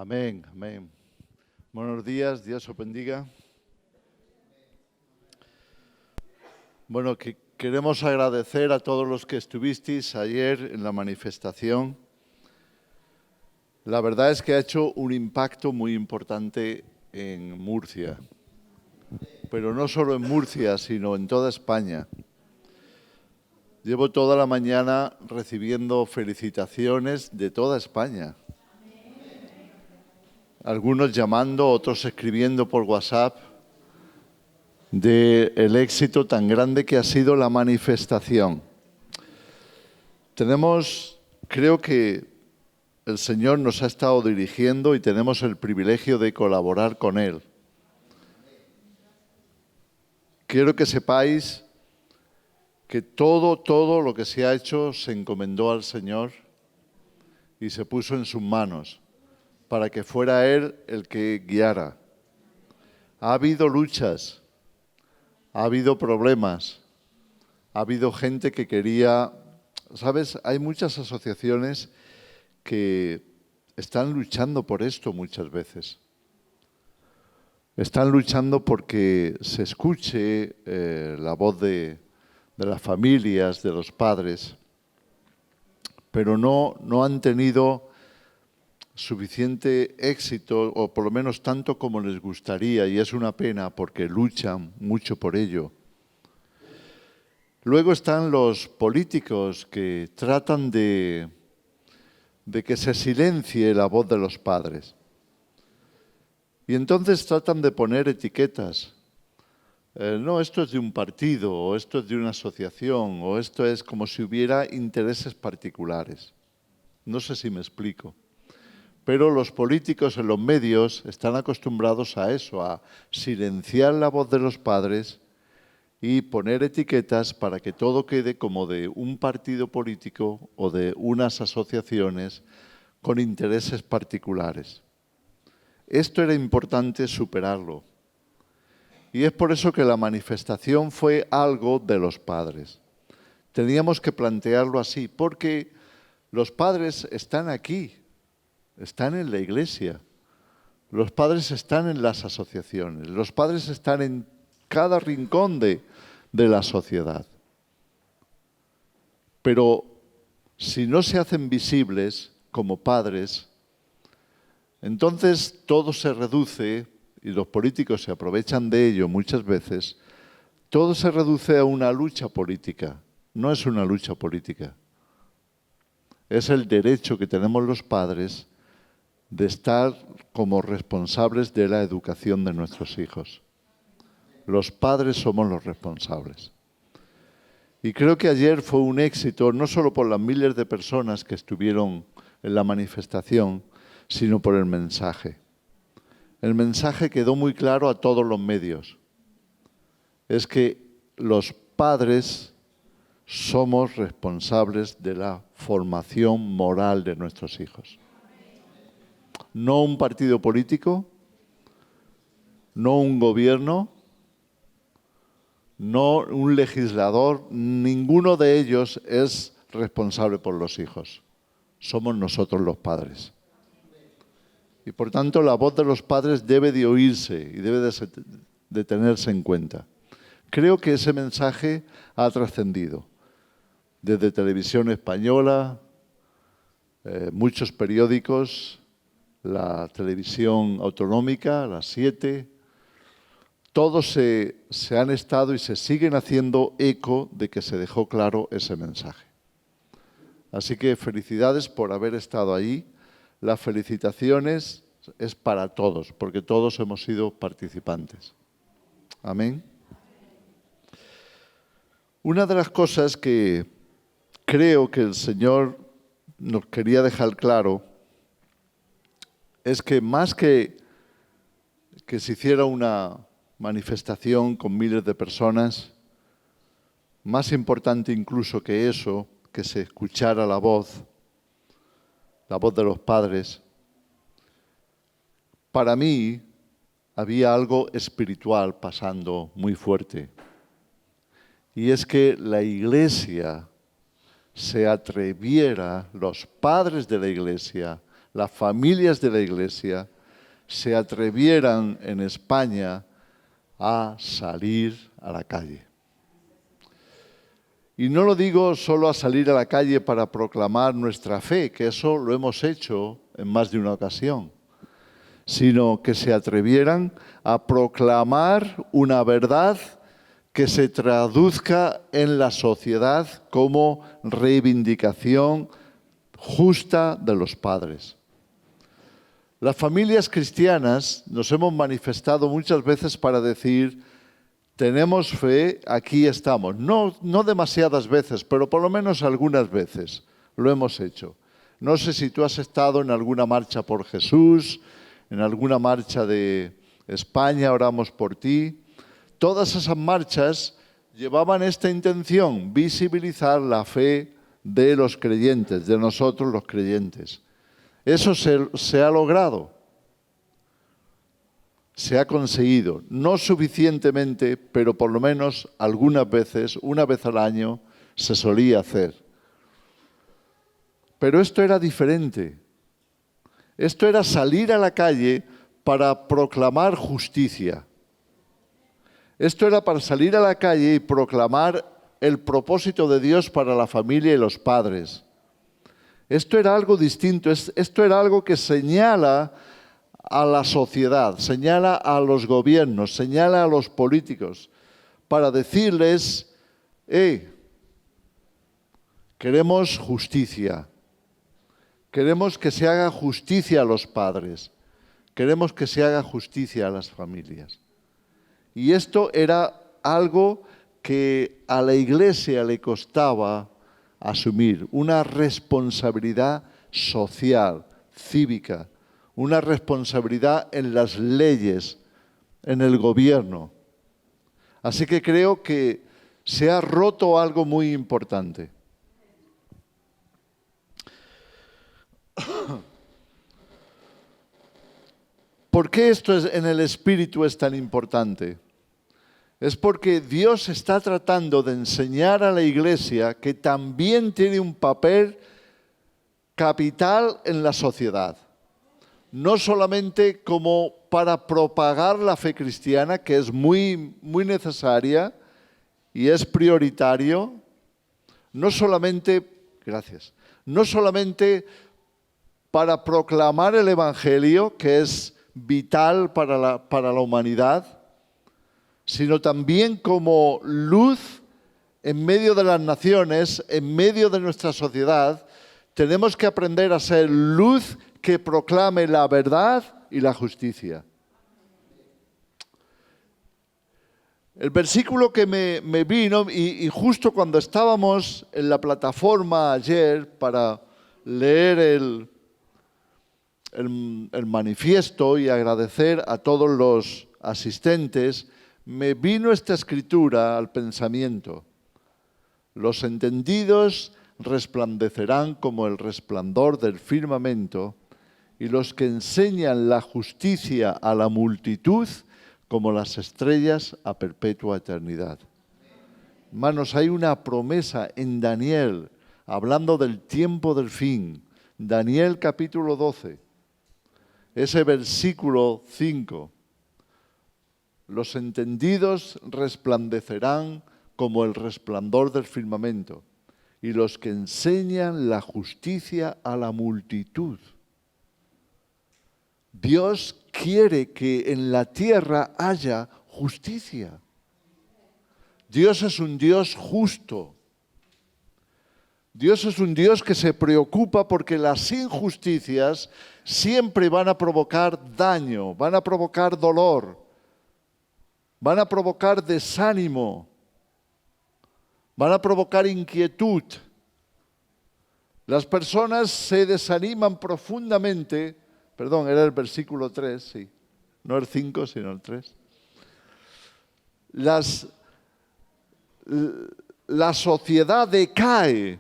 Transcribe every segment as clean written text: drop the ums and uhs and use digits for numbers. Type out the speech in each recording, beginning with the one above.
Amén, amén. Buenos días, Dios os bendiga. Bueno, queremos agradecer a todos los que estuvisteis ayer en la manifestación. La verdad es que ha hecho un impacto muy importante en Murcia, pero no solo en Murcia, sino en toda España. Llevo toda la mañana recibiendo felicitaciones de toda España. Algunos llamando, otros escribiendo por WhatsApp, del éxito tan grande que ha sido la manifestación. Creo que el Señor nos ha estado dirigiendo y tenemos el privilegio de colaborar con Él. Quiero que sepáis que todo lo que se ha hecho se encomendó al Señor y se puso en sus manos para que fuera Él el que guiara. Ha habido luchas, ha habido problemas, ha habido gente que quería... ¿Sabes? Hay muchas asociaciones que están luchando por esto muchas veces. Están luchando porque se escuche la voz de las familias, de los padres, pero no han tenido suficiente éxito, o por lo menos tanto como les gustaría, y es una pena porque luchan mucho por ello. Luego están los políticos que tratan de que se silencie la voz de los padres. Y entonces tratan de poner etiquetas. No, esto es de un partido, o esto es de una asociación, o esto es como si hubiera intereses particulares. No sé si me explico. Pero los políticos en los medios están acostumbrados a eso, a silenciar la voz de los padres y poner etiquetas para que todo quede como de un partido político o de unas asociaciones con intereses particulares. Esto era importante superarlo. Y es por eso que la manifestación fue algo de los padres. Teníamos que plantearlo así, porque los padres están aquí, están en la iglesia. Los padres están en las asociaciones, los padres están en cada rincón de la sociedad. Pero si no se hacen visibles como padres, entonces todo se reduce, y los políticos se aprovechan de ello muchas veces, todo se reduce a una lucha política. No es una lucha política. Es el derecho que tenemos los padres de estar como responsables de la educación de nuestros hijos. Los padres somos los responsables. Y creo que ayer fue un éxito, no solo por las miles de personas que estuvieron en la manifestación, sino por el mensaje. El mensaje quedó muy claro a todos los medios. Es que los padres somos responsables de la formación moral de nuestros hijos. No un partido político, no un gobierno, no un legislador, ninguno de ellos es responsable por los hijos. Somos nosotros los padres. Y por tanto la voz de los padres debe de oírse y debe de tenerse en cuenta. Creo que ese mensaje ha trascendido. Desde Televisión Española, muchos periódicos, la televisión autonómica, las 7, todos se han estado y se siguen haciendo eco de que se dejó claro ese mensaje. Así que felicidades por haber estado ahí. Las felicitaciones es para todos, porque todos hemos sido participantes. Amén. Una de las cosas que creo que el Señor nos quería dejar claro es que más que se hiciera una manifestación con miles de personas, más importante incluso que eso, que se escuchara la voz de los padres, para mí había algo espiritual pasando muy fuerte. Y es que la Iglesia se atreviera, los padres de la Iglesia, las familias de la Iglesia se atrevieran en España a salir a la calle. Y no lo digo solo a salir a la calle para proclamar nuestra fe, que eso lo hemos hecho en más de una ocasión, sino que se atrevieran a proclamar una verdad que se traduzca en la sociedad como reivindicación justa de los padres. Las familias cristianas nos hemos manifestado muchas veces para decir: tenemos fe, aquí estamos. No demasiadas veces, pero por lo menos algunas veces lo hemos hecho. No sé si tú has estado en alguna marcha por Jesús, en alguna marcha de España, oramos por ti. Todas esas marchas llevaban esta intención: visibilizar la fe de los creyentes, de nosotros los creyentes. Eso se ha logrado. Se ha conseguido, no suficientemente, pero por lo menos algunas veces, una vez al año, se solía hacer. Pero esto era diferente. Esto era salir a la calle para proclamar justicia. Esto era para salir a la calle y proclamar el propósito de Dios para la familia y los padres. Esto era algo distinto, esto era algo que señala a la sociedad, señala a los gobiernos, señala a los políticos, para decirles: queremos justicia, queremos que se haga justicia a los padres, queremos que se haga justicia a las familias. Y esto era algo que a la Iglesia le costaba asumir, una responsabilidad social, cívica, una responsabilidad en las leyes, en el gobierno. Así que creo que se ha roto algo muy importante. ¿Por qué esto en el espíritu es tan importante? Es porque Dios está tratando de enseñar a la Iglesia que también tiene un papel capital en la sociedad. No solamente como para propagar la fe cristiana, que es muy necesaria y es prioritario, no solamente para proclamar el Evangelio, que es vital para la humanidad, sino también como luz en medio de las naciones, en medio de nuestra sociedad. Tenemos que aprender a ser luz que proclame la verdad y la justicia. El versículo que me vino, y justo cuando estábamos en la plataforma ayer para leer el manifiesto y agradecer a todos los asistentes, me vino esta escritura al pensamiento: los entendidos resplandecerán como el resplandor del firmamento, y los que enseñan la justicia a la multitud como las estrellas a perpetua eternidad. Hermanos, hay una promesa en Daniel, hablando del tiempo del fin. Daniel capítulo 12, ese versículo 5. Los entendidos resplandecerán como el resplandor del firmamento, y los que enseñan la justicia a la multitud. Dios quiere que en la tierra haya justicia. Dios es un Dios justo. Dios es un Dios que se preocupa porque las injusticias siempre van a provocar daño, van a provocar dolor, van a provocar desánimo, van a provocar inquietud. Las personas se desaniman profundamente. Perdón, era el versículo 3, sí. No el 5, sino el 3. La sociedad decae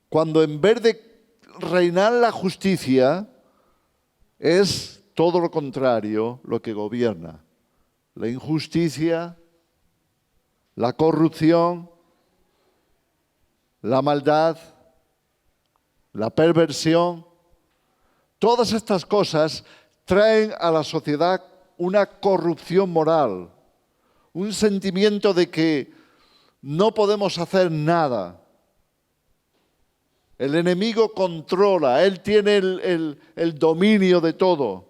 cuando en vez de reinar la justicia, es todo lo contrario lo que gobierna. La injusticia, la corrupción, la maldad, la perversión. Todas estas cosas traen a la sociedad una corrupción moral, un sentimiento de que no podemos hacer nada. El enemigo controla, él tiene el dominio de todo.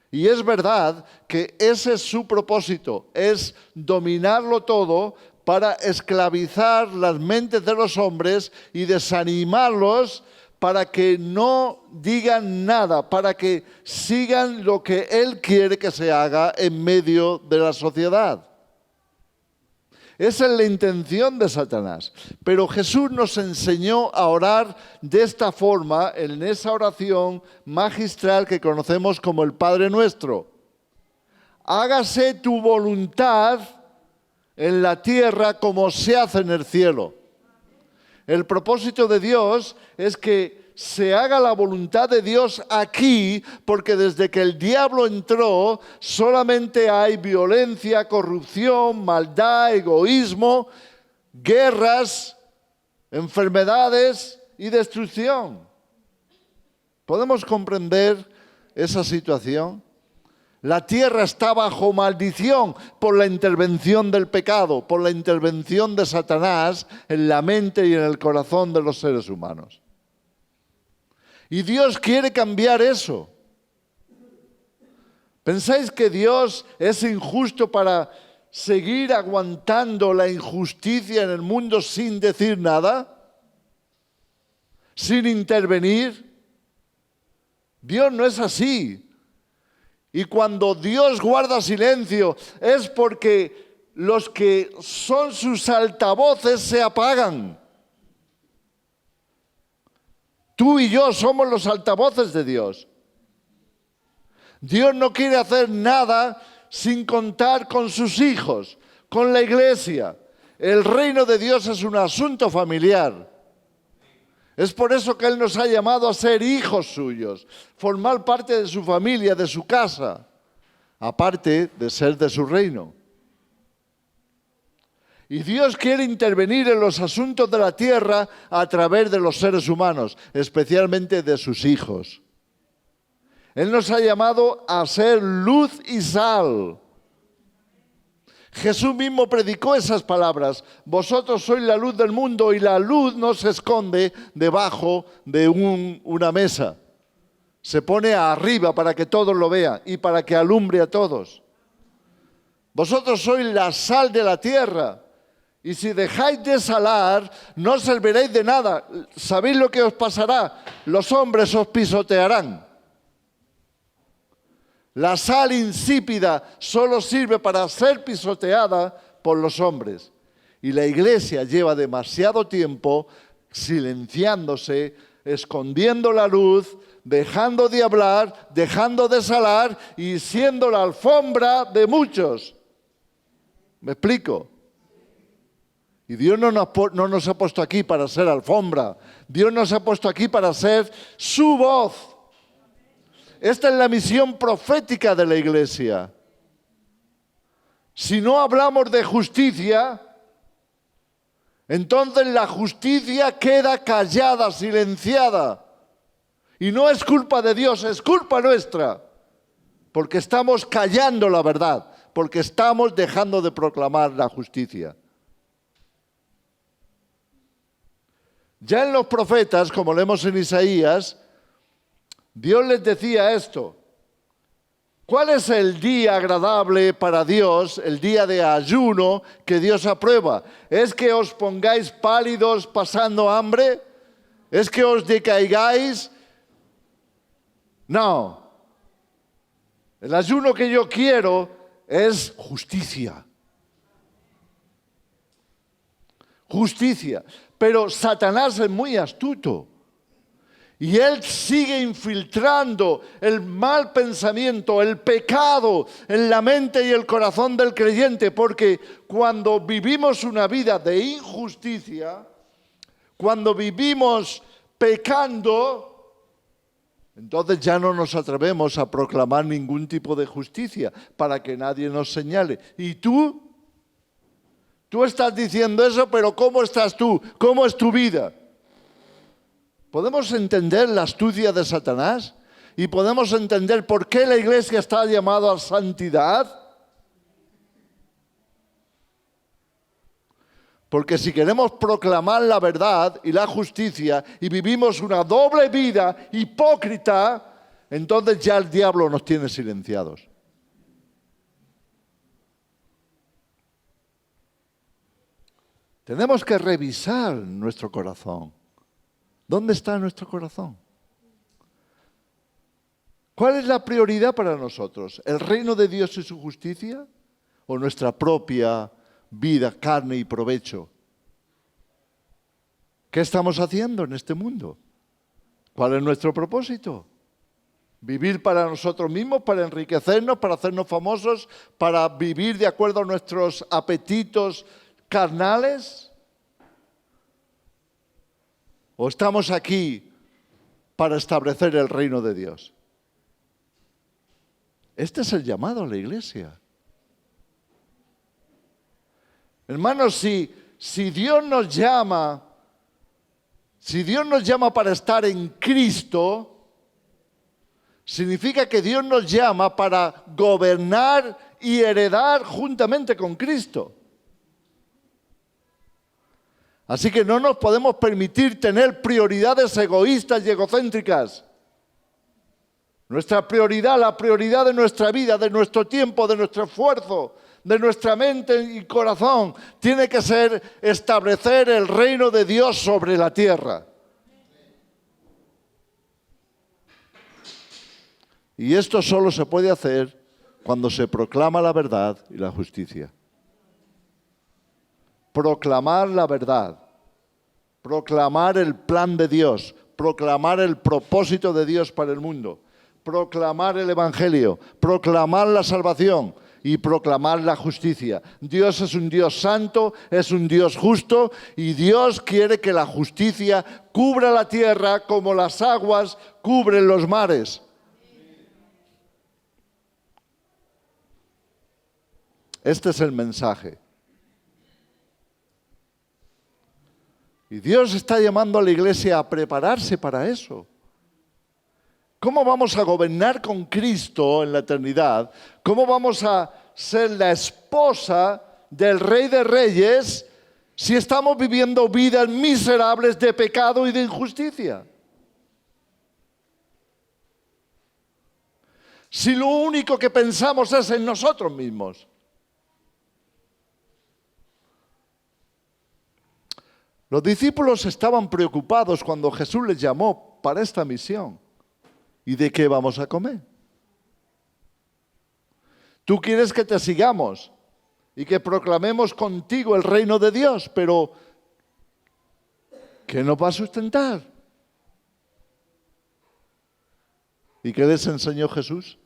Y es verdad que ese es su propósito, es dominarlo todo para esclavizar las mentes de los hombres y desanimarlos para que no digan nada, para que sigan lo que él quiere que se haga en medio de la sociedad. Esa es la intención de Satanás. Pero Jesús nos enseñó a orar de esta forma, en esa oración magistral que conocemos como el Padre Nuestro. Hágase tu voluntad en la tierra como se hace en el cielo. El propósito de Dios es que se haga la voluntad de Dios aquí, porque desde que el diablo entró, solamente hay violencia, corrupción, maldad, egoísmo, guerras, enfermedades y destrucción. ¿Podemos comprender esa situación? La tierra está bajo maldición por la intervención del pecado, por la intervención de Satanás en la mente y en el corazón de los seres humanos. Y Dios quiere cambiar eso. ¿Pensáis que Dios es injusto para seguir aguantando la injusticia en el mundo sin decir nada? ¿Sin intervenir? Dios no es así. Y cuando Dios guarda silencio es porque los que son sus altavoces se apagan. Tú y yo somos los altavoces de Dios. Dios no quiere hacer nada sin contar con sus hijos, con la iglesia. El reino de Dios es un asunto familiar. Es por eso que Él nos ha llamado a ser hijos suyos, formar parte de su familia, de su casa, aparte de ser de su reino. Y Dios quiere intervenir en los asuntos de la tierra a través de los seres humanos, especialmente de sus hijos. Él nos ha llamado a ser luz y sal. Jesús mismo predicó esas palabras. Vosotros sois la luz del mundo y la luz no se esconde debajo de una mesa. Se pone arriba para que todos lo vean y para que alumbre a todos. Vosotros sois la sal de la tierra. Y si dejáis de salar, no serviréis de nada. ¿Sabéis lo que os pasará? Los hombres os pisotearán. La sal insípida solo sirve para ser pisoteada por los hombres. Y la iglesia lleva demasiado tiempo silenciándose, escondiendo la luz, dejando de hablar, dejando de salar y siendo la alfombra de muchos. ¿Me explico? Y Dios no nos ha puesto aquí para ser alfombra. Dios nos ha puesto aquí para ser su voz. Esta es la misión profética de la iglesia. Si no hablamos de justicia, entonces la justicia queda callada, silenciada. Y no es culpa de Dios, es culpa nuestra. Porque estamos callando la verdad, porque estamos dejando de proclamar la justicia. Ya en los profetas, como leemos en Isaías, Dios les decía esto. ¿Cuál es el día agradable para Dios, el día de ayuno que Dios aprueba? ¿Es que os pongáis pálidos pasando hambre? ¿Es que os decaigáis? No. El ayuno que yo quiero es justicia. Justicia. Pero Satanás es muy astuto. Y él sigue infiltrando el mal pensamiento, el pecado en la mente y el corazón del creyente. Porque cuando vivimos una vida de injusticia, cuando vivimos pecando, entonces ya no nos atrevemos a proclamar ningún tipo de justicia para que nadie nos señale. ¿Y tú? Tú estás diciendo eso, pero ¿cómo estás tú? ¿Cómo es tu vida? Podemos entender la astucia de Satanás y podemos entender por qué la Iglesia está llamada a santidad. Porque si queremos proclamar la verdad y la justicia y vivimos una doble vida hipócrita, entonces ya el diablo nos tiene silenciados. Tenemos que revisar nuestro corazón. ¿Dónde está nuestro corazón? ¿Cuál es la prioridad para nosotros? ¿El reino de Dios y su justicia? ¿O nuestra propia vida, carne y provecho? ¿Qué estamos haciendo en este mundo? ¿Cuál es nuestro propósito? ¿Vivir para nosotros mismos, para enriquecernos, para hacernos famosos, para vivir de acuerdo a nuestros apetitos carnales? ¿O estamos aquí para establecer el reino de Dios? Este es el llamado a la iglesia. Hermanos, si Dios nos llama para estar en Cristo, significa que Dios nos llama para gobernar y heredar juntamente con Cristo. Así que no nos podemos permitir tener prioridades egoístas y egocéntricas. Nuestra prioridad, la prioridad de nuestra vida, de nuestro tiempo, de nuestro esfuerzo, de nuestra mente y corazón, tiene que ser establecer el reino de Dios sobre la tierra. Y esto solo se puede hacer cuando se proclama la verdad y la justicia. Proclamar la verdad, proclamar el plan de Dios, proclamar el propósito de Dios para el mundo, proclamar el Evangelio, proclamar la salvación y proclamar la justicia. Dios es un Dios santo, es un Dios justo y Dios quiere que la justicia cubra la tierra como las aguas cubren los mares. Este es el mensaje. Y Dios está llamando a la iglesia a prepararse para eso. ¿Cómo vamos a gobernar con Cristo en la eternidad? ¿Cómo vamos a ser la esposa del Rey de Reyes si estamos viviendo vidas miserables de pecado y de injusticia? Si lo único que pensamos es en nosotros mismos. Los discípulos estaban preocupados cuando Jesús les llamó para esta misión. ¿Y de qué vamos a comer? Tú quieres que te sigamos y que proclamemos contigo el reino de Dios, pero ¿qué nos va a sustentar? ¿Y qué les enseñó Jesús?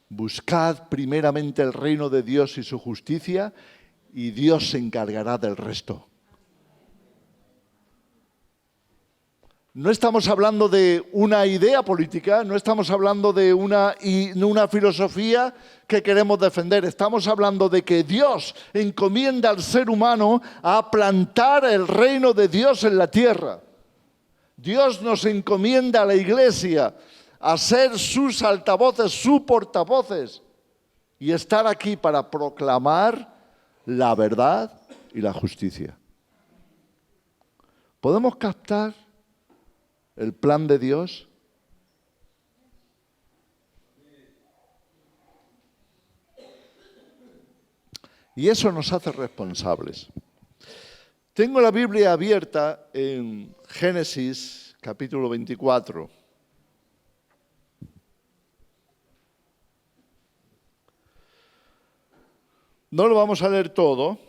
Buscad primeramente el reino de Dios y su justicia, y Dios se encargará del resto. No estamos hablando de una idea política, no estamos hablando de una filosofía que queremos defender. Estamos hablando de que Dios encomienda al ser humano a plantar el reino de Dios en la tierra. Dios nos encomienda a la iglesia a ser sus altavoces, sus portavoces y estar aquí para proclamar la verdad y la justicia. ¿Podemos captar el plan de Dios? Y eso nos hace responsables. Tengo la Biblia abierta en Génesis capítulo 24. No lo vamos a leer todo,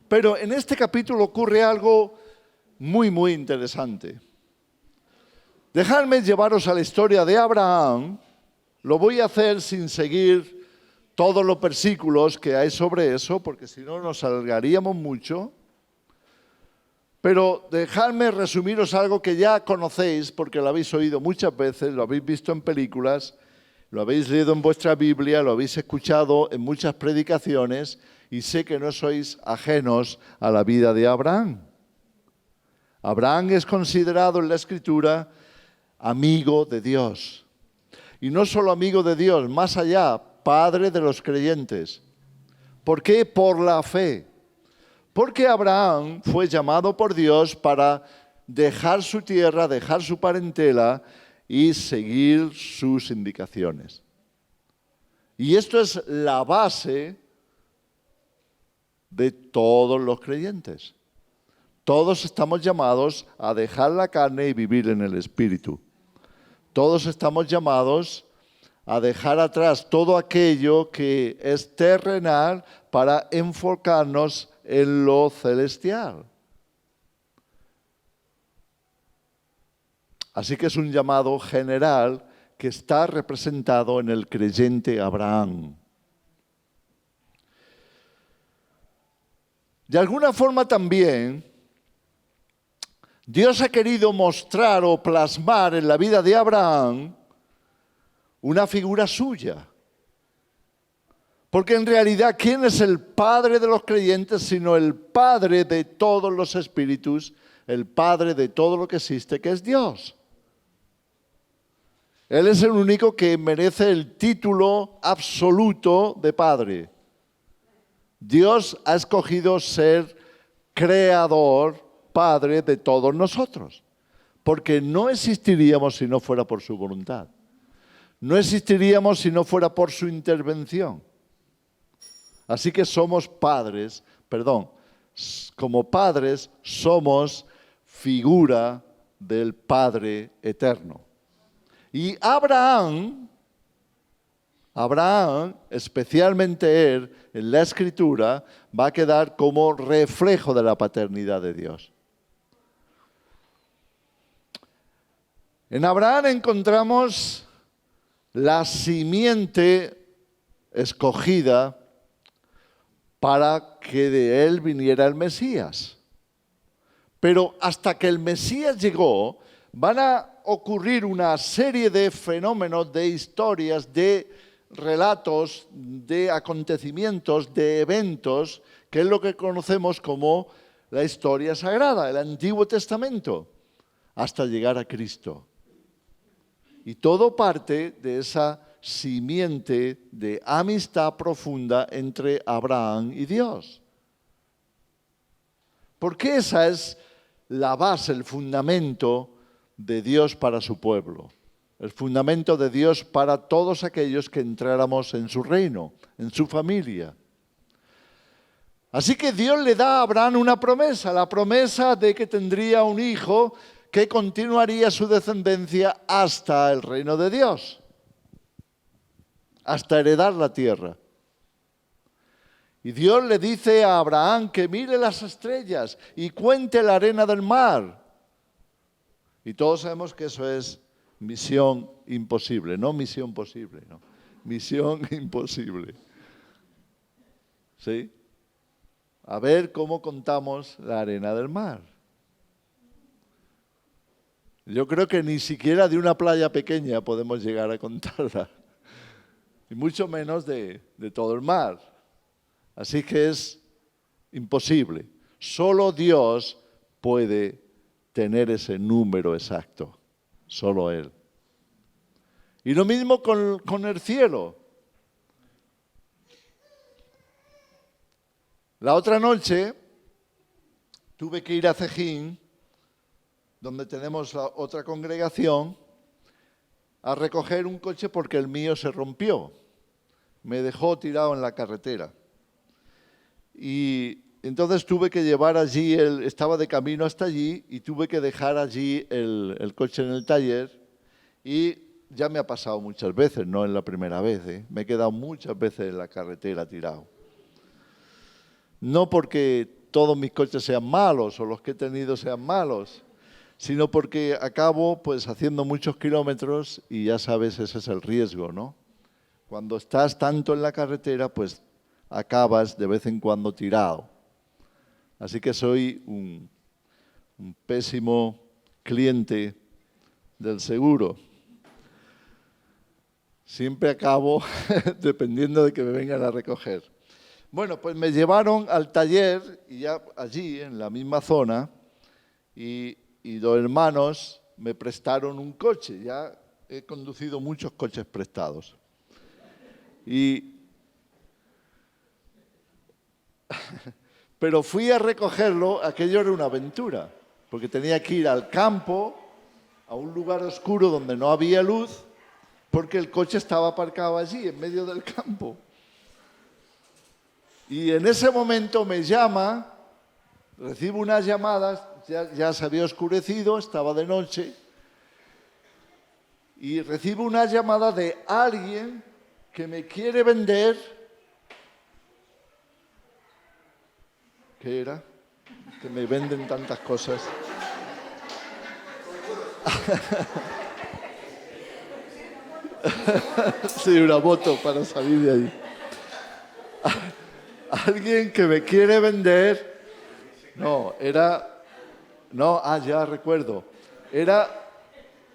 pero en este capítulo ocurre algo muy, muy interesante. Dejadme llevaros a la historia de Abraham. Lo voy a hacer sin seguir todos los versículos que hay sobre eso, porque si no nos alargaríamos mucho. Pero dejadme resumiros algo que ya conocéis, porque lo habéis oído muchas veces, lo habéis visto en películas, lo habéis leído en vuestra Biblia, lo habéis escuchado en muchas predicaciones y sé que no sois ajenos a la vida de Abraham. Abraham es considerado en la Escritura amigo de Dios. Y no solo amigo de Dios, más allá, padre de los creyentes. ¿Por qué? Por la fe. Porque Abraham fue llamado por Dios para dejar su tierra, dejar su parentela y seguir sus indicaciones. Y esto es la base de todos los creyentes. Todos estamos llamados a dejar la carne y vivir en el Espíritu. Todos estamos llamados a dejar atrás todo aquello que es terrenal para enfocarnos en lo celestial. Así que es un llamado general que está representado en el creyente Abraham. De alguna forma también, Dios ha querido mostrar o plasmar en la vida de Abraham una figura suya. Porque en realidad, ¿quién es el padre de los creyentes sino el padre de todos los espíritus, el padre de todo lo que existe, que es Dios? Él es el único que merece el título absoluto de padre. Dios ha escogido ser creador, padre de todos nosotros, porque no existiríamos si no fuera por su voluntad. No existiríamos si no fuera por su intervención. Así que somos padres, como padres somos figura del Padre eterno. Y Abraham, especialmente él, en la Escritura, va a quedar como reflejo de la paternidad de Dios. En Abraham encontramos la simiente escogida para que de él viniera el Mesías. Pero hasta que el Mesías llegó, van a ocurrir una serie de fenómenos, de historias, de relatos, de acontecimientos, de eventos, que es lo que conocemos como la historia sagrada, el Antiguo Testamento, hasta llegar a Cristo. Y todo parte de esa simiente de amistad profunda entre Abraham y Dios. Porque esa es la base, el fundamento de Dios para su pueblo. El fundamento de Dios para todos aquellos que entráramos en su reino, en su familia. Así que Dios le da a Abraham una promesa, la promesa de que tendría un hijo que continuaría su descendencia hasta el reino de Dios, hasta heredar la tierra. Y Dios le dice a Abraham que mire las estrellas y cuente la arena del mar. Y todos sabemos que eso es misión imposible, no misión posible, no. Misión imposible. ¿Sí? A ver cómo contamos la arena del mar. Yo creo que ni siquiera de una playa pequeña podemos llegar a contarla. Y mucho menos de todo el mar. Así que es imposible. Solo Dios puede tener ese número exacto. Solo Él. Y lo mismo con el cielo. La otra noche tuve que ir a Cejín, donde tenemos la otra congregación, a recoger un coche porque el mío se rompió. Me dejó tirado en la carretera. Y entonces tuve que llevar allí, estaba de camino hasta allí y tuve que dejar allí el coche en el taller. Y ya me ha pasado muchas veces, no es la primera vez, ¿eh? Me he quedado muchas veces en la carretera tirado. No porque todos mis coches sean malos o los que he tenido sean malos, sino porque acabo pues haciendo muchos kilómetros y ya sabes, ese es el riesgo, ¿no? Cuando estás tanto en la carretera, pues acabas de vez en cuando tirado. Así que soy un pésimo cliente del seguro. Siempre acabo dependiendo de que me vengan a recoger. Bueno, pues me llevaron al taller y ya allí, en la misma zona, y los hermanos me prestaron un coche. Ya he conducido muchos coches prestados. Pero fui a recogerlo, aquello era una aventura, porque tenía que ir al campo, a un lugar oscuro donde no había luz, porque el coche estaba aparcado allí, en medio del campo. Y en ese momento me llama, recibo unas llamadas, ya se había oscurecido, estaba de noche, y recibo una llamada de alguien que me quiere vender. ¿Qué era? Que me venden tantas cosas. Sí, una moto para salir de ahí. Alguien que me quiere vender. Ya recuerdo. Era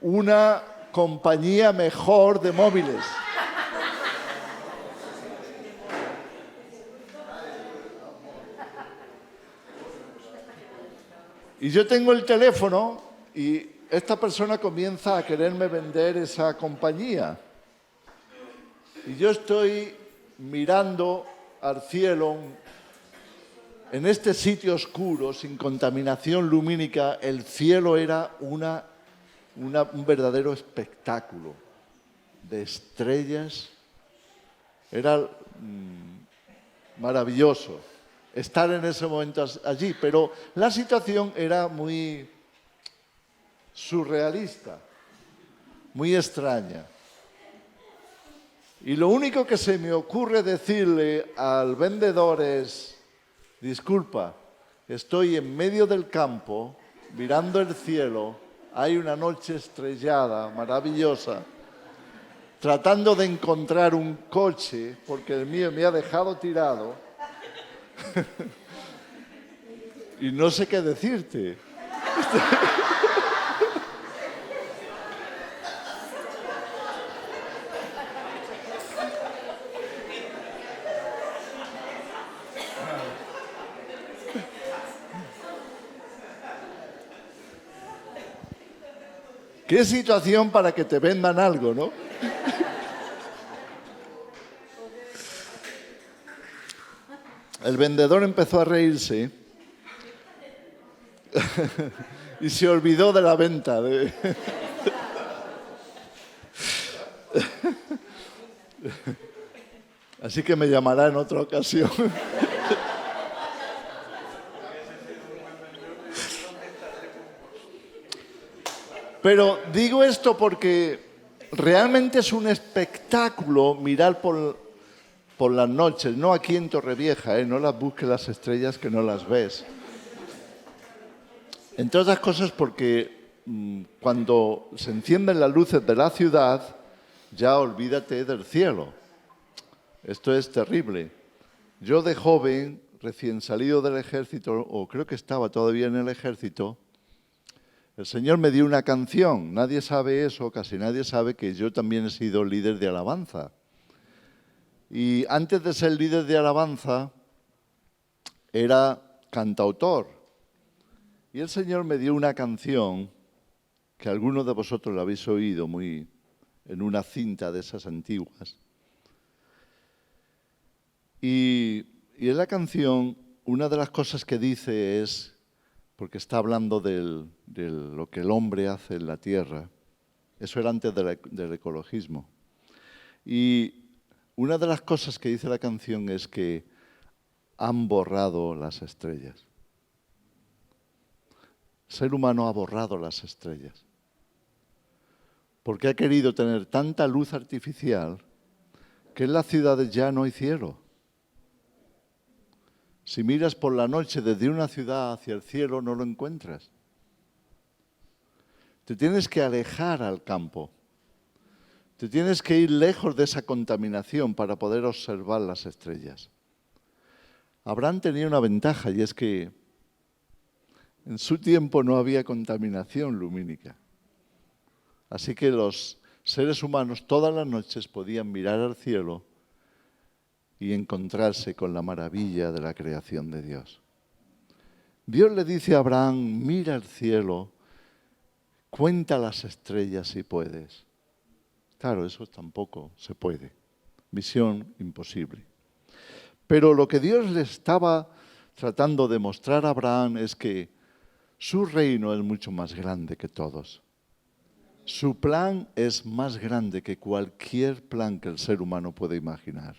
una compañía mejor de móviles. Y yo tengo el teléfono y esta persona comienza a quererme vender esa compañía. Y yo estoy mirando al cielo, en este sitio oscuro, sin contaminación lumínica. El cielo era un verdadero espectáculo de estrellas. Era maravilloso estar en ese momento allí, pero la situación era muy surrealista, muy extraña. Y lo único que se me ocurre decirle al vendedor es: disculpa, estoy en medio del campo, mirando el cielo, hay una noche estrellada, maravillosa, tratando de encontrar un coche, porque el mío me ha dejado tirado, y no sé qué decirte. ¿Qué situación para que te vendan algo, no? El vendedor empezó a reírse y se olvidó de la venta. Así que me llamará en otra ocasión. Pero digo esto porque realmente es un espectáculo mirar por las noches, no aquí en Torrevieja, no las busques las estrellas que no las ves. Entre otras cosas porque cuando se encienden las luces de la ciudad, ya olvídate del cielo. Esto es terrible. Yo de joven, recién salido del ejército, o creo que estaba todavía en el ejército, el Señor me dio una canción. Nadie sabe eso, casi nadie sabe que yo también he sido líder de alabanza. Y antes de ser líder de alabanza, era cantautor. Y el Señor me dio una canción que algunos de vosotros la habéis oído en una cinta de esas antiguas. Y en la canción, una de las cosas que dice es, porque está hablando de lo que el hombre hace en la tierra. Eso era antes del ecologismo. Y una de las cosas que dice la canción es que han borrado las estrellas. El ser humano ha borrado las estrellas. Porque ha querido tener tanta luz artificial que en las ciudades ya no hay cielo. Si miras por la noche desde una ciudad hacia el cielo, no lo encuentras. Te tienes que alejar al campo. Te tienes que ir lejos de esa contaminación para poder observar las estrellas. Abraham tenía una ventaja, y es que en su tiempo no había contaminación lumínica. Así que los seres humanos todas las noches podían mirar al cielo y encontrarse con la maravilla de la creación de Dios. Dios le dice a Abraham, mira el cielo, cuenta las estrellas si puedes. Claro, eso tampoco se puede. Misión imposible. Pero lo que Dios le estaba tratando de mostrar a Abraham es que su reino es mucho más grande que todos. Su plan es más grande que cualquier plan que el ser humano pueda imaginar.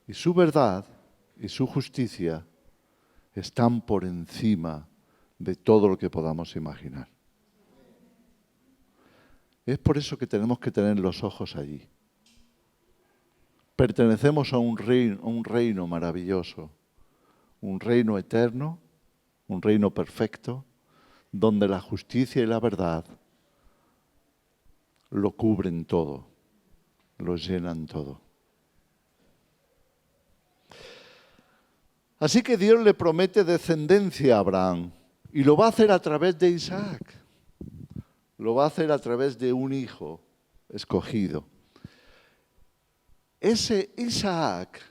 Y su verdad y su justicia están por encima de todo lo que podamos imaginar. Es por eso que tenemos que tener los ojos allí. Pertenecemos a un reino maravilloso, un reino eterno, un reino perfecto, donde la justicia y la verdad lo cubren todo, lo llenan todo. Así que Dios le promete descendencia a Abraham y lo va a hacer a través de Isaac. Lo va a hacer a través de un hijo escogido. Ese Isaac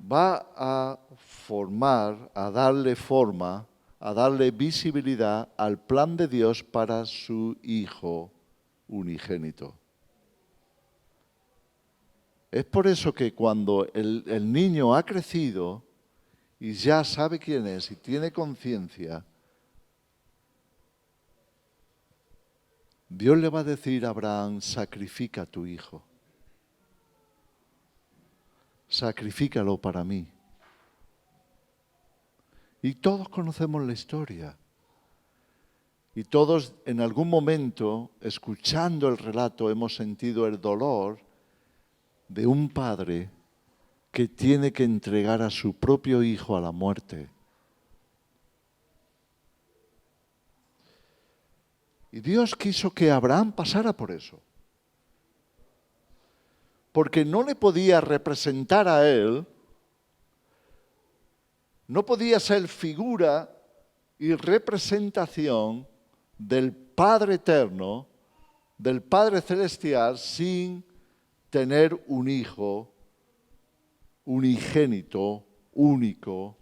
va a formar, a darle forma, a darle visibilidad al plan de Dios para su hijo unigénito. Es por eso que cuando el niño ha crecido y ya sabe quién es y tiene conciencia, Dios le va a decir a Abraham, sacrifica a tu hijo. Sacrifícalo para mí. Y todos conocemos la historia. Y todos en algún momento, escuchando el relato, hemos sentido el dolor de un padre que tiene que entregar a su propio hijo a la muerte. Y Dios quiso que Abraham pasara por eso. Porque no le podía representar a él, no podía ser figura y representación del Padre eterno, del Padre celestial, sin tener un hijo unigénito, único,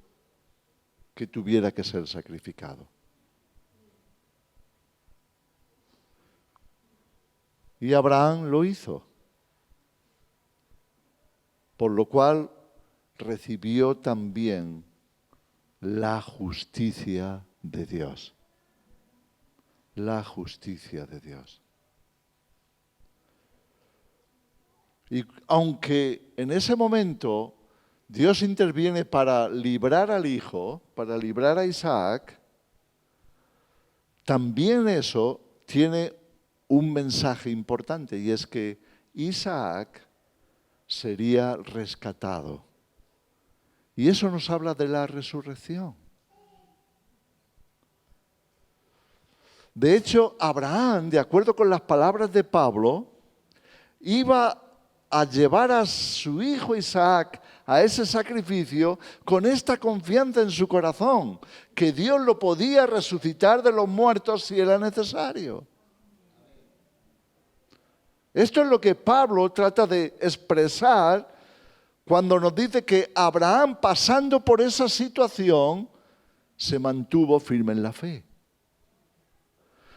que tuviera que ser sacrificado. Y Abraham lo hizo, por lo cual recibió también la justicia de Dios. La justicia de Dios. Y aunque en ese momento Dios interviene para librar al hijo, para librar a Isaac, también eso tiene un mensaje importante, y es que Isaac sería rescatado. Y eso nos habla de la resurrección. De hecho, Abraham, de acuerdo con las palabras de Pablo, iba a llevar a su hijo Isaac a ese sacrificio con esta confianza en su corazón, que Dios lo podía resucitar de los muertos si era necesario. Esto es lo que Pablo trata de expresar cuando nos dice que Abraham, pasando por esa situación, se mantuvo firme en la fe.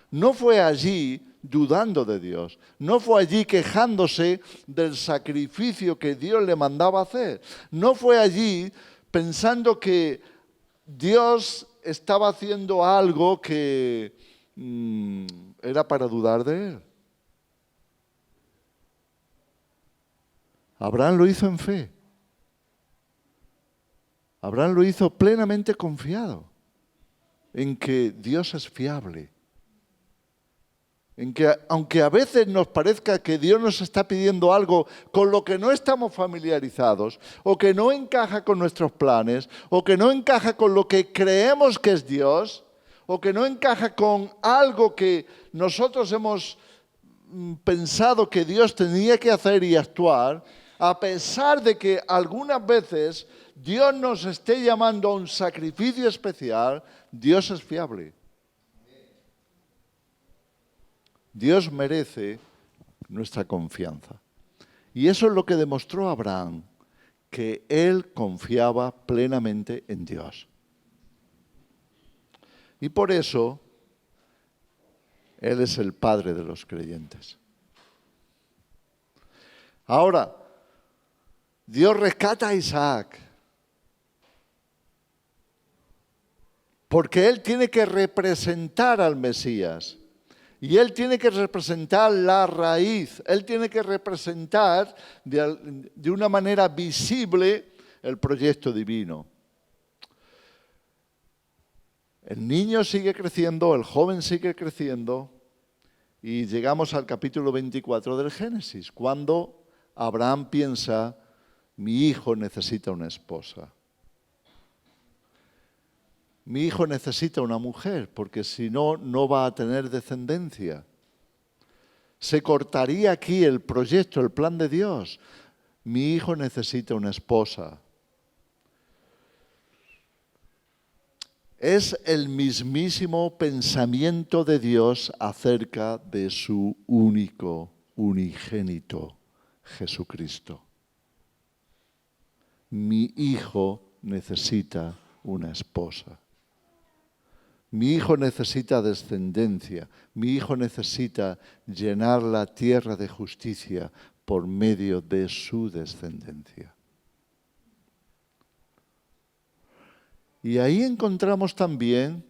No fue allí dudando de Dios, no fue allí quejándose del sacrificio que Dios le mandaba hacer, no fue allí pensando que Dios estaba haciendo algo que era para dudar de Él. Abraham lo hizo en fe. Abraham lo hizo plenamente confiado en que Dios es fiable. En que aunque a veces nos parezca que Dios nos está pidiendo algo con lo que no estamos familiarizados, o que no encaja con nuestros planes, o que no encaja con lo que creemos que es Dios, o que no encaja con algo que nosotros hemos pensado que Dios tenía que hacer y actuar, a pesar de que algunas veces Dios nos esté llamando a un sacrificio especial, Dios es fiable. Dios merece nuestra confianza. Y eso es lo que demostró Abraham, que él confiaba plenamente en Dios. Y por eso, él es el padre de los creyentes. Ahora, Dios rescata a Isaac, porque él tiene que representar al Mesías. Y él tiene que representar la raíz, él tiene que representar de una manera visible el proyecto divino. El niño sigue creciendo, el joven sigue creciendo, y llegamos al capítulo 24 del Génesis, cuando Abraham piensa, mi hijo necesita una esposa. Mi hijo necesita una mujer, porque si no, no va a tener descendencia. Se cortaría aquí el proyecto, el plan de Dios. Mi hijo necesita una esposa. Es el mismísimo pensamiento de Dios acerca de su único, unigénito, Jesucristo. Mi hijo necesita una esposa. Mi hijo necesita descendencia, mi hijo necesita llenar la tierra de justicia por medio de su descendencia. Y ahí encontramos también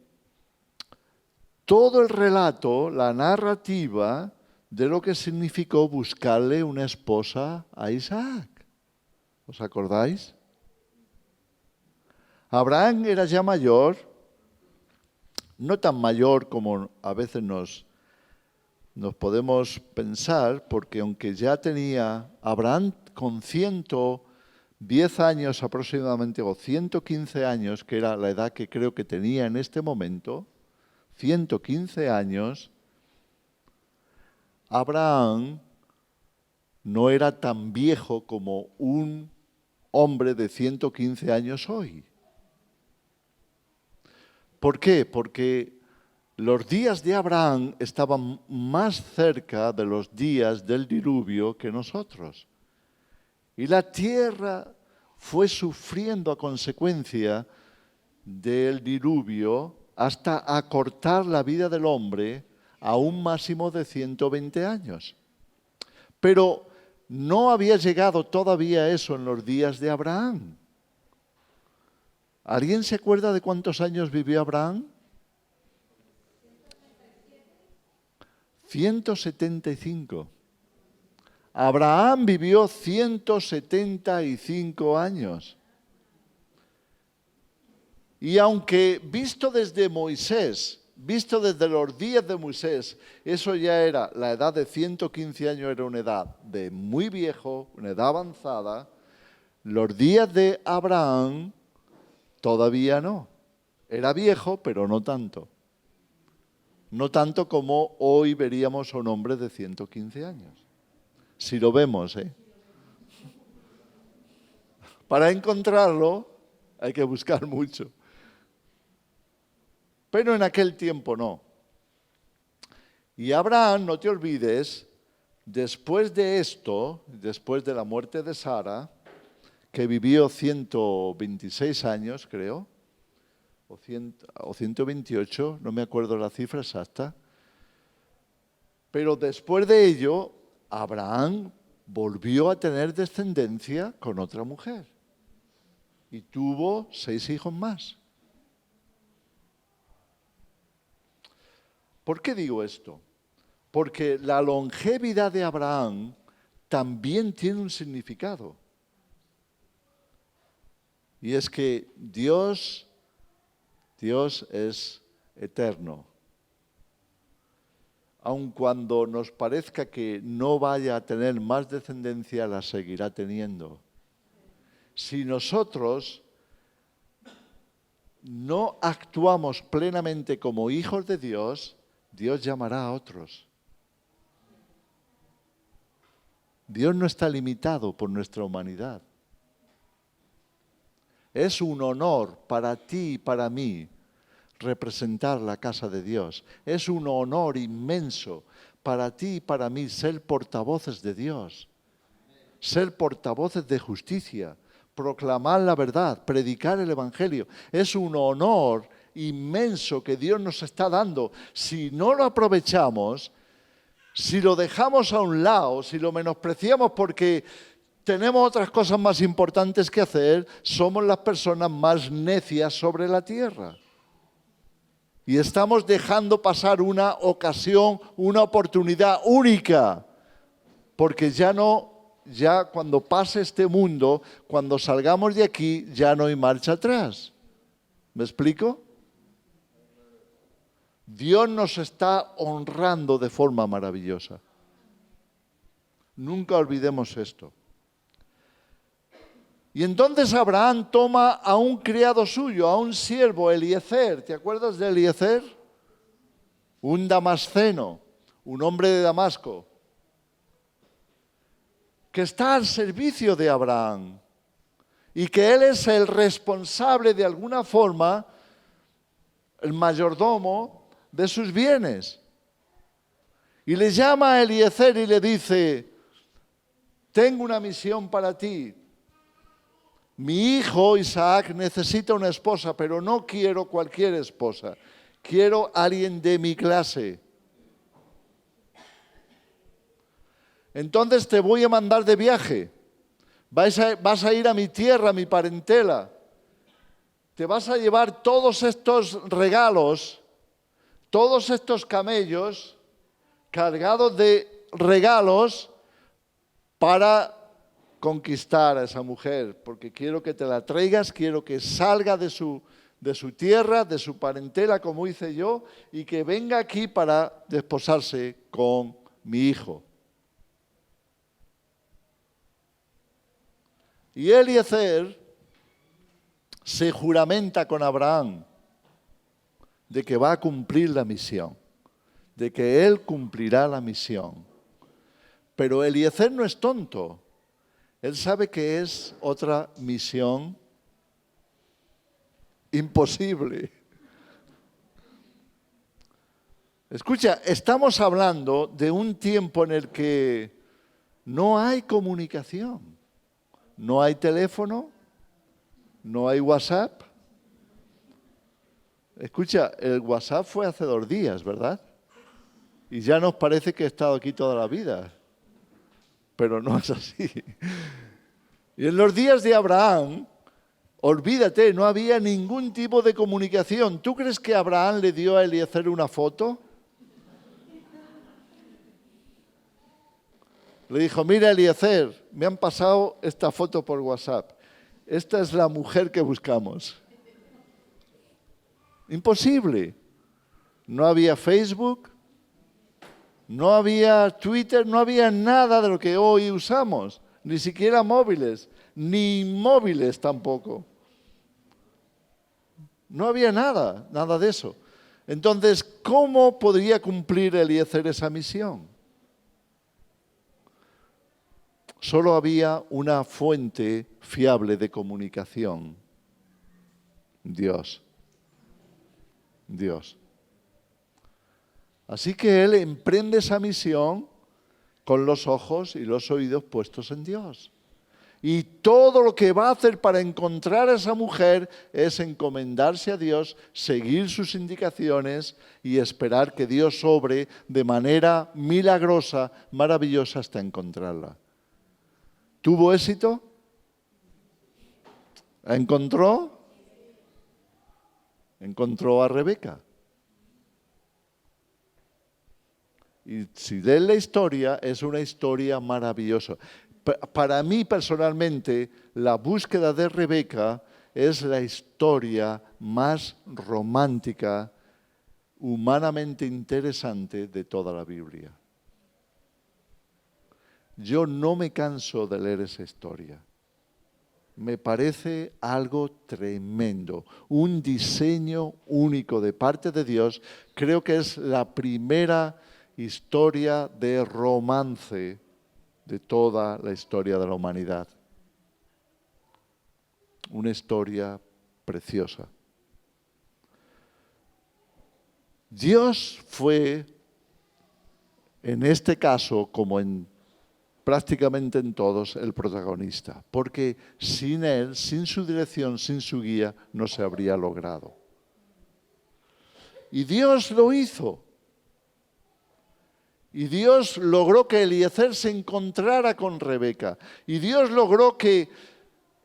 todo el relato, la narrativa de lo que significó buscarle una esposa a Isaac. ¿Os acordáis? Abraham era ya mayor, no tan mayor como a veces nos podemos pensar, porque aunque ya tenía Abraham con 110 años aproximadamente, o 115 años, que era la edad que creo que tenía en este momento, 115 años, Abraham no era tan viejo como un hombre de 115 años hoy. ¿Por qué? Porque los días de Abraham estaban más cerca de los días del diluvio que nosotros. Y la tierra fue sufriendo a consecuencia del diluvio hasta acortar la vida del hombre a un máximo de 120 años. Pero no había llegado todavía eso en los días de Abraham. ¿Alguien se acuerda de cuántos años vivió Abraham? 175. Abraham vivió 175 años. Y aunque visto desde Moisés, visto desde los días de Moisés, eso ya era, la edad de 115 años era una edad de muy viejo, una edad avanzada, los días de Abraham todavía no. Era viejo, pero no tanto. No tanto como hoy veríamos a un hombre de 115 años. Si lo vemos, ¿eh? Para encontrarlo hay que buscar mucho. Pero en aquel tiempo no. Y Abraham, no te olvides, después de esto, después de la muerte de Sara, que vivió 126 años, creo, o 128, no me acuerdo la cifra exacta, pero después de ello, Abraham volvió a tener descendencia con otra mujer y tuvo 6 hijos más. ¿Por qué digo esto? Porque la longevidad de Abraham también tiene un significado. Y es que Dios es eterno. Aun cuando nos parezca que no vaya a tener más descendencia, la seguirá teniendo. Si nosotros no actuamos plenamente como hijos de Dios, Dios llamará a otros. Dios no está limitado por nuestra humanidad. Es un honor para ti y para mí representar la casa de Dios. Es un honor inmenso para ti y para mí ser portavoces de Dios, ser portavoces de justicia, proclamar la verdad, predicar el Evangelio. Es un honor inmenso que Dios nos está dando. Si no lo aprovechamos, si lo dejamos a un lado, si lo menospreciamos porque tenemos otras cosas más importantes que hacer, somos las personas más necias sobre la tierra. Y estamos dejando pasar una ocasión, una oportunidad única, porque ya cuando pase este mundo, cuando salgamos de aquí, ya no hay marcha atrás. ¿Me explico? Dios nos está honrando de forma maravillosa. Nunca olvidemos esto. Y entonces Abraham toma a un criado suyo, a un siervo, Eliezer. ¿Te acuerdas de Eliezer? Un damasceno, un hombre de Damasco, que está al servicio de Abraham y que él es el responsable de alguna forma, el mayordomo de sus bienes. Y le llama a Eliezer y le dice: tengo una misión para ti. Mi hijo Isaac necesita una esposa, pero no quiero cualquier esposa. Quiero alguien de mi clase. Entonces te voy a mandar de viaje. Vas a ir a mi tierra, a mi parentela. Te vas a llevar todos estos regalos, todos estos camellos cargados de regalos para conquistar a esa mujer, porque quiero que te la traigas, quiero que salga de su tierra, de su parentela, como hice yo, y que venga aquí para desposarse con mi hijo. Y Eliezer se juramenta con Abraham de que va a cumplir la misión, de que él cumplirá la misión. Pero Eliezer no es tonto. Él sabe que es otra misión imposible. Escucha, estamos hablando de un tiempo en el que no hay comunicación, no hay teléfono, no hay WhatsApp. Escucha, el WhatsApp fue hace 2 días, ¿verdad? Y ya nos parece que he estado aquí toda la vida. Pero no es así. Y en los días de Abraham, olvídate, no había ningún tipo de comunicación. ¿Tú crees que Abraham le dio a Eliezer una foto? Le dijo: mira, Eliezer, me han pasado esta foto por WhatsApp. Esta es la mujer que buscamos. Imposible. No había Facebook, no había Twitter, no había nada de lo que hoy usamos, ni siquiera móviles, ni móviles tampoco. No había nada de eso. Entonces, ¿cómo podría cumplir Eliezer esa misión? Solo había una fuente fiable de comunicación: Dios. Dios. Así que él emprende esa misión con los ojos y los oídos puestos en Dios. Y todo lo que va a hacer para encontrar a esa mujer es encomendarse a Dios, seguir sus indicaciones y esperar que Dios obre de manera milagrosa, maravillosa, hasta encontrarla. ¿Tuvo éxito? ¿La encontró? Encontró a Rebeca. Y si lees la historia, es una historia maravillosa. Para mí personalmente, la búsqueda de Rebeca es la historia más romántica, humanamente interesante de toda la Biblia. Yo no me canso de leer esa historia. Me parece algo tremendo, un diseño único de parte de Dios. Creo que es la primera historia de romance de toda la historia de la humanidad. Una historia preciosa. Dios fue En este caso, como en prácticamente en todos, el protagonista, porque sin él, sin su dirección, sin su guía, no se habría logrado. Y Dios lo hizo. Y Dios logró que Eliezer se encontrara con Rebeca. Y Dios logró que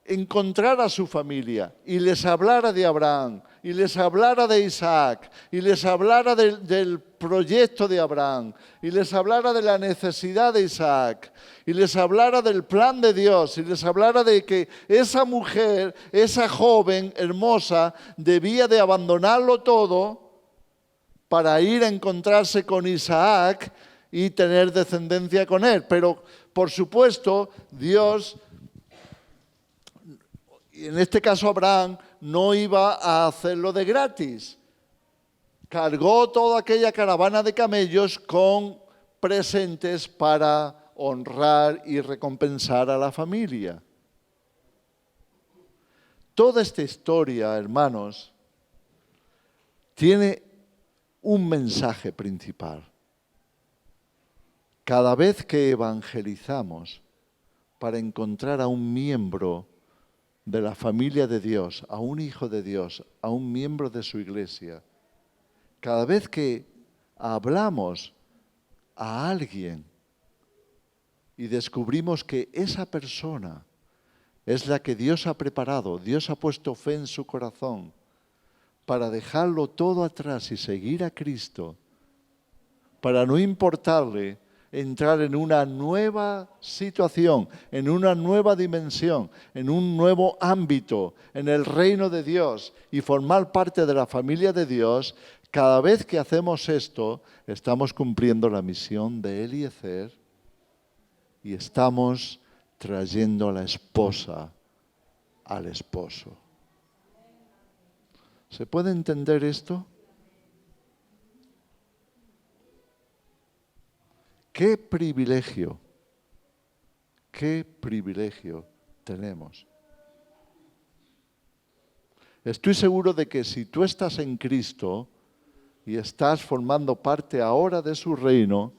encontrara a su familia y les hablara de Abraham, y les hablara de Isaac, y les hablara del proyecto de Abraham, y les hablara de la necesidad de Isaac, y les hablara del plan de Dios, y les hablara de que esa mujer, esa joven hermosa, debía de abandonarlo todo para ir a encontrarse con Isaac y tener descendencia con él. Pero, por supuesto, Dios, en este caso Abraham, no iba a hacerlo de gratis. Cargó toda aquella caravana de camellos con presentes para honrar y recompensar a la familia. Toda esta historia, hermanos, tiene un mensaje principal. Cada vez que evangelizamos para encontrar a un miembro de la familia de Dios, a un hijo de Dios, a un miembro de su iglesia, cada vez que hablamos a alguien y descubrimos que esa persona es la que Dios ha preparado, Dios ha puesto fe en su corazón para dejarlo todo atrás y seguir a Cristo, para no importarle entrar en una nueva situación, en una nueva dimensión, en un nuevo ámbito, en el reino de Dios y formar parte de la familia de Dios. Cada vez que hacemos esto, estamos cumpliendo la misión de Eliezer y estamos trayendo a la esposa al esposo. ¿Se puede entender esto? ¡Qué privilegio tenemos! Estoy seguro de que si tú estás en Cristo y estás formando parte ahora de su reino,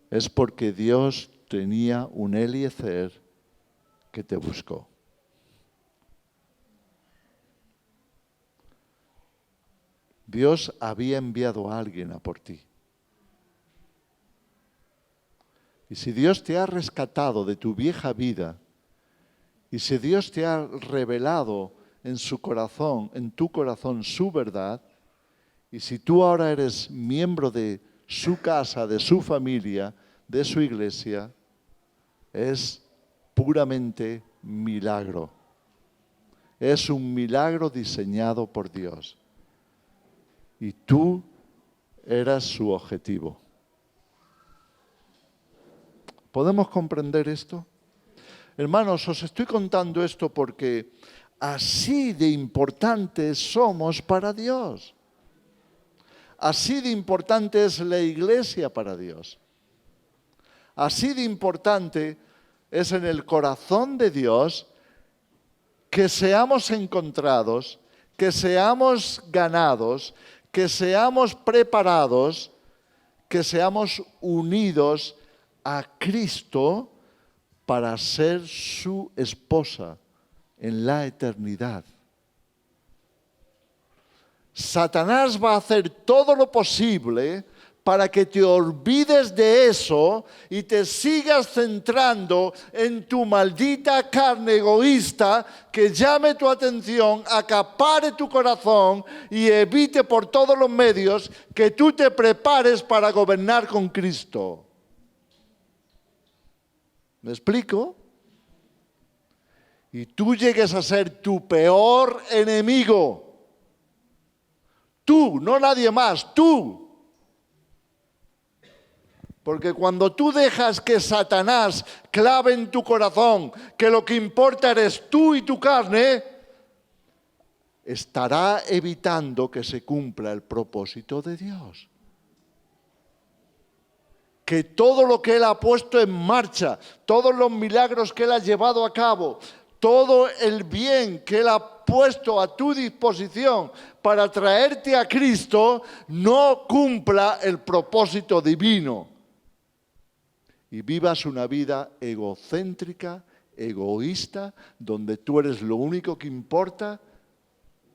es porque Dios tenía un Eliezer que te buscó. Dios había enviado a alguien a por ti. Y si Dios te ha rescatado de tu vieja vida, y si Dios te ha revelado en su corazón, en tu corazón, su verdad, y si tú ahora eres miembro de su casa, de su familia, de su iglesia, es puramente milagro. Es un milagro diseñado por Dios. Y tú eras su objetivo. ¿Podemos comprender esto? Hermanos, os estoy contando esto porque así de importantes somos para Dios. Así de importante es la iglesia para Dios. Así de importante es en el corazón de Dios que seamos encontrados, que seamos ganados, que seamos preparados, que seamos unidos a Cristo para ser su esposa en la eternidad. Satanás va a hacer todo lo posible para que te olvides de eso y te sigas centrando en tu maldita carne egoísta que llame tu atención, acapare tu corazón y evite por todos los medios que tú te prepares para gobernar con Cristo. ¿Me explico? Y tú llegues a ser tu peor enemigo. Tú, no nadie más, tú. Porque cuando tú dejas que Satanás clave en tu corazón que lo que importa eres tú y tu carne, estará evitando que se cumpla el propósito de Dios. Que todo lo que Él ha puesto en marcha, todos los milagros que Él ha llevado a cabo, todo el bien que Él ha puesto a tu disposición para traerte a Cristo, no cumpla el propósito divino y vivas una vida egocéntrica, egoísta, donde tú eres lo único que importa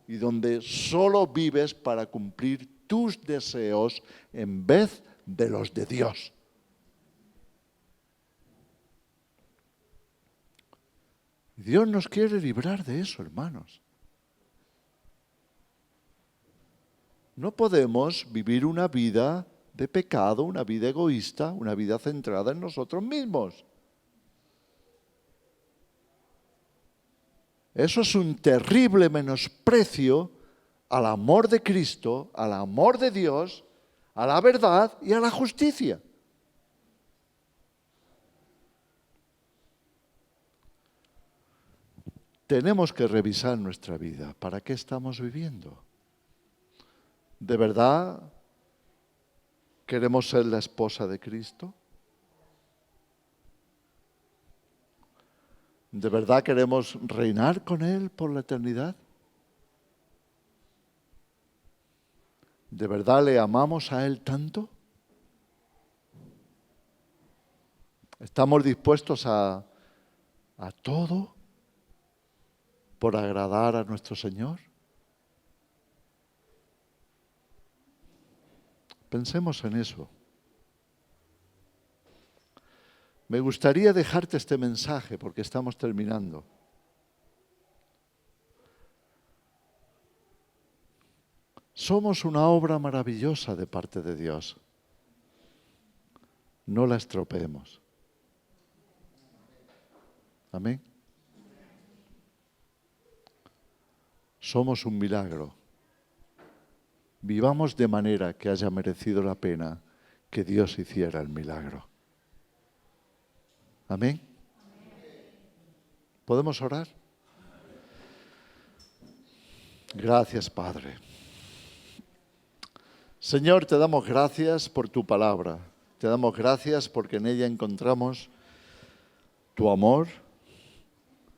y donde solo vives para cumplir tus deseos en vez de los de Dios. Dios nos quiere librar de eso, hermanos. No podemos vivir una vida de pecado, una vida egoísta, una vida centrada en nosotros mismos. Eso es un terrible menosprecio al amor de Cristo, al amor de Dios, a la verdad y a la justicia. Tenemos que revisar nuestra vida. ¿Para qué estamos viviendo? ¿De verdad queremos ser la esposa de Cristo? ¿De verdad queremos reinar con Él por la eternidad? ¿De verdad le amamos a Él tanto? ¿Estamos dispuestos a todo por agradar a nuestro Señor? Pensemos en eso. Me gustaría dejarte este mensaje porque estamos terminando. Somos una obra maravillosa de parte de Dios. No la estropeemos. Amén. Somos un milagro. Vivamos de manera que haya merecido la pena que Dios hiciera el milagro. Amén. ¿Podemos orar? Gracias, Padre. Señor, te damos gracias por tu palabra. Te damos gracias porque en ella encontramos tu amor,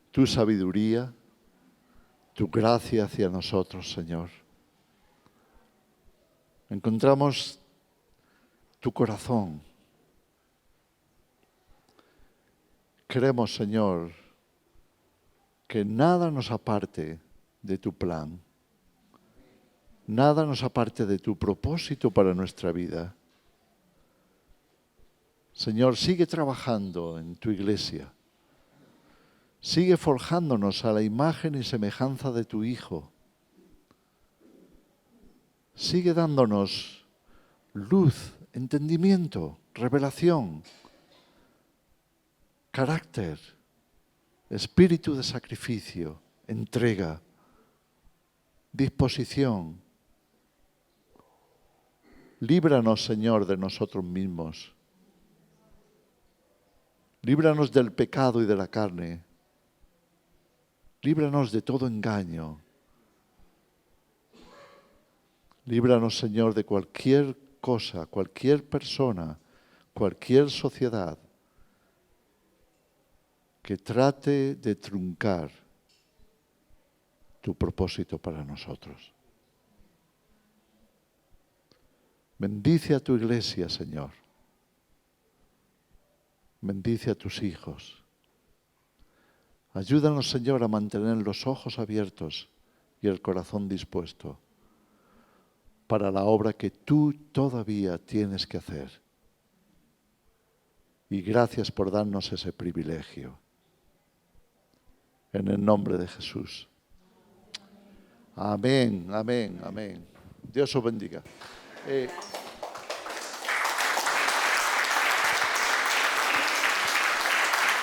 tu sabiduría, tu gracia hacia nosotros, Señor. Encontramos tu corazón. Queremos, Señor, que nada nos aparte de tu plan. Nada nos aparte de tu propósito para nuestra vida. Señor, sigue trabajando en tu iglesia. Sigue forjándonos a la imagen y semejanza de tu Hijo. Sigue dándonos luz, entendimiento, revelación, carácter, espíritu de sacrificio, entrega, disposición. Líbranos, Señor, de nosotros mismos. Líbranos del pecado y de la carne. Líbranos de todo engaño. Líbranos, Señor, de cualquier cosa, cualquier persona, cualquier sociedad que trate de truncar tu propósito para nosotros. Bendice a tu iglesia, Señor. Bendice a tus hijos. Ayúdanos, Señor, a mantener los ojos abiertos y el corazón dispuesto para la obra que tú todavía tienes que hacer. Y gracias por darnos ese privilegio. En el nombre de Jesús. Amén, amén, amén. Dios os bendiga.